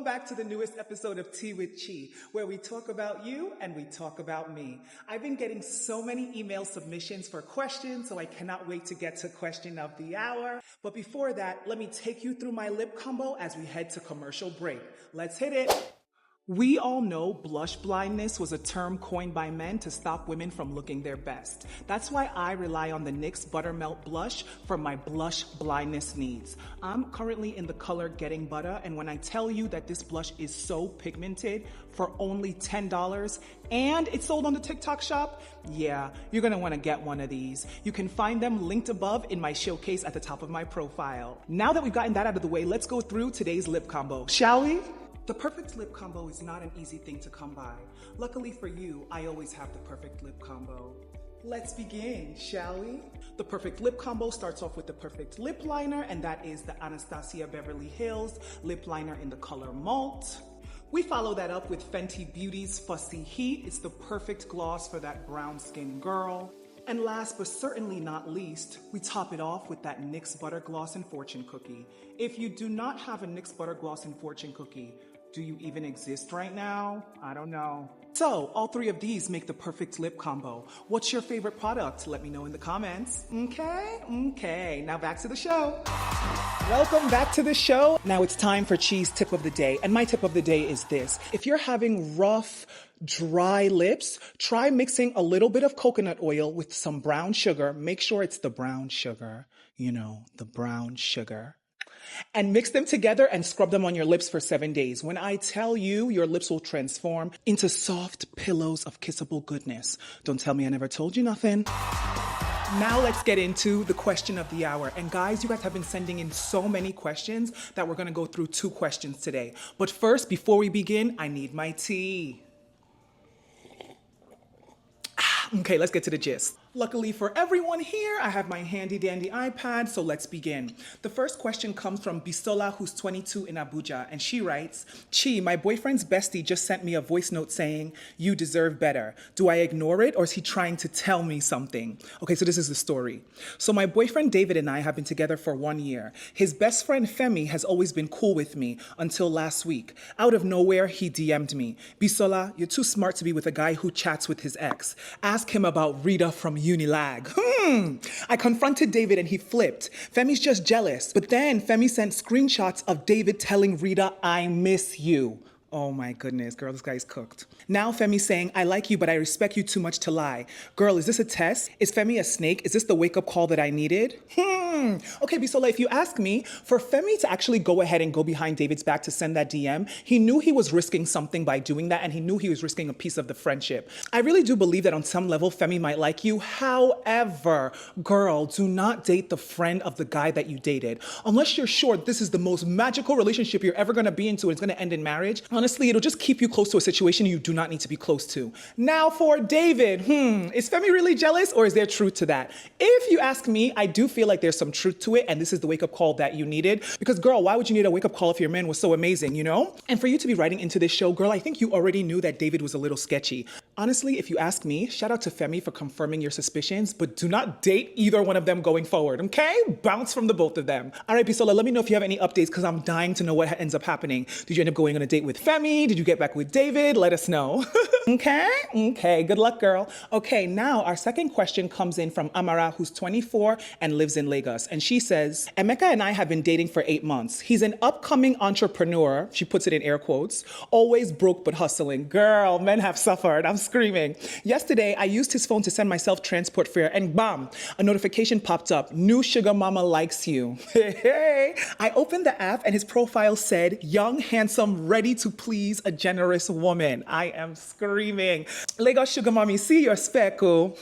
Welcome back to the newest episode of Tea with Chi, where we talk about you and we talk about me. I've been getting so many email submissions for questions, so I cannot wait to get to question of the hour. But before that, let me take you through my lip combo as we head to commercial break. Let's hit it. We all know blush blindness was a term coined by men to stop women from looking their best. That's why I rely on the NYX Buttermelt Blush for my blush blindness needs. I'm currently in the color Getting Butter, and when I tell you that this blush is so pigmented for only $10 and it's sold on the TikTok shop, yeah, you're gonna wanna get one of these. You can find them linked above in my showcase at the top of my profile. Now that we've gotten that out of the way, let's go through today's lip combo, shall we? The perfect lip combo is not an easy thing to come by. Luckily for you, I always have the perfect lip combo. Let's begin, shall we? The perfect lip combo starts off with the perfect lip liner, and that is the Anastasia Beverly Hills lip liner in the color Malt. We follow that up with Fenty Beauty's Fussy Heat. It's the perfect gloss for that brown skin girl. And last but certainly not least, we top it off with that NYX Butter Gloss and Fortune Cookie. If you do not have a NYX Butter Gloss and Fortune Cookie, do you even exist right now? I don't know. So, all three of these make the perfect lip combo. What's your favorite product? Let me know in the comments. Okay, now back to the show. Welcome back to the show. Now it's time for Chi's tip of the day. And my tip of the day is this. If you're having rough, dry lips, try mixing a little bit of coconut oil with some brown sugar. Make sure it's the brown sugar. You know, the brown sugar. And mix them together and scrub them on your lips for 7 days. When I tell you, your lips will transform into soft pillows of kissable goodness. Don't tell me I never told you nothing. Now let's get into the question of the hour. And guys, you guys have been sending in so many questions that we're gonna go through 2 questions today. But first, before we begin, I need my tea. Okay, let's get to the gist. Luckily for everyone here, I have my handy dandy iPad, so let's begin. The first question comes from Bisola, who's 22 in Abuja, and she writes, Chi, my boyfriend's bestie just sent me a voice note saying, you deserve better. Do I ignore it, or is he trying to tell me something? Okay, so this is the story. So my boyfriend David and I have been together for 1 year. His best friend Femi has always been cool with me until last week. Out of nowhere, he DM'd me. Bisola, you're too smart to be with a guy who chats with his ex. Ask him about Rita from Unilag. I confronted David and he flipped. Femi's just jealous. But then Femi sent screenshots of David telling Rita, I miss you. Oh my goodness, girl, this guy's cooked. Now Femi's saying, I like you, but I respect you too much to lie. Girl, is this a test? Is Femi a snake? Is this the wake-up call that I needed? Okay, Bisola, if you ask me, for Femi to actually go ahead and go behind David's back to send that DM, he knew he was risking something by doing that, and he knew he was risking a piece of the friendship. I really do believe that on some level, Femi might like you. However, girl, do not date the friend of the guy that you dated. Unless you're sure this is the most magical relationship you're ever gonna be into and it's gonna end in marriage. Honestly, it'll just keep you close to a situation you do not need to be close to. Now for David, is Femi really jealous or is there truth to that? If you ask me, I do feel like there's some truth to it and this is the wake-up call that you needed. Because girl, why would you need a wake-up call if your man was so amazing, you know? And for you to be writing into this show, girl, I think you already knew that David was a little sketchy. Honestly, if you ask me, shout out to Femi for confirming your suspicions, but do not date either one of them going forward, okay? Bounce from the both of them. All right, Bisola, let me know if you have any updates because I'm dying to know what ends up happening. Did you end up going on a date with Femi? Did you get back with David? Let us know. Okay, good luck, girl. Okay, now our second question comes in from Amara, who's 24 and lives in Lagos. And she says, Emeka and I have been dating for 8 months. He's an upcoming entrepreneur. She puts it in air quotes. Always broke but hustling. Girl, men have suffered. I'm screaming. Yesterday, I used his phone to send myself transport fare and bam, a notification popped up. New sugar mama likes you. Hey. I opened the app and his profile said, young, handsome, ready to please a generous woman. I am screaming. Lagos sugar mommy, see your speckle.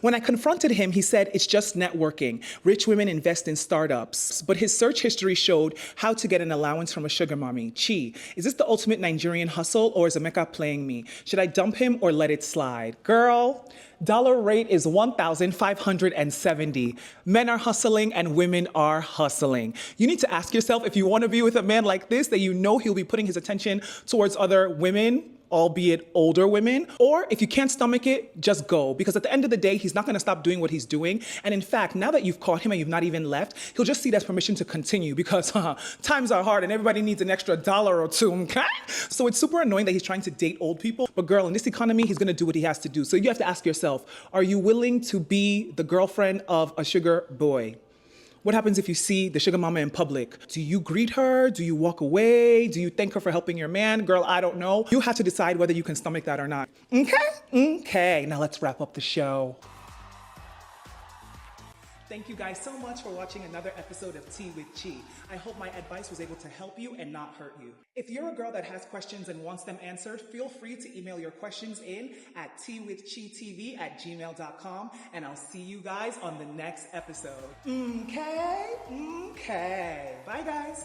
When I confronted him, he said, it's just networking. Rich women invest in startups. But his search history showed how to get an allowance from a sugar mommy. Chi, is this the ultimate Nigerian hustle or is Emeka playing me? Should I dump him or let it slide? Girl, dollar rate is 1,570. Men are hustling and women are hustling. You need to ask yourself if you want to be with a man like this, that you know he'll be putting his attention towards other women albeit older women. Or if you can't stomach it, just go. Because at the end of the day, he's not gonna stop doing what he's doing. And in fact, now that you've caught him and you've not even left, he'll just see that's permission to continue because times are hard and everybody needs an extra dollar or two, okay? So it's super annoying that he's trying to date old people. But girl, in this economy, he's gonna do what he has to do. So you have to ask yourself, are you willing to be the girlfriend of a sugar boy? What happens if you see the sugar mama in public? Do you greet her? Do you walk away? Do you thank her for helping your man? Girl, I don't know. You have to decide whether you can stomach that or not. Okay, now let's wrap up the show. Thank you guys so much for watching another episode of Tea with Chi. I hope my advice was able to help you and not hurt you. If you're a girl that has questions and wants them answered, feel free to email your questions in at teawithchitv@gmail.com, and I'll see you guys on the next episode. Okay. Bye guys.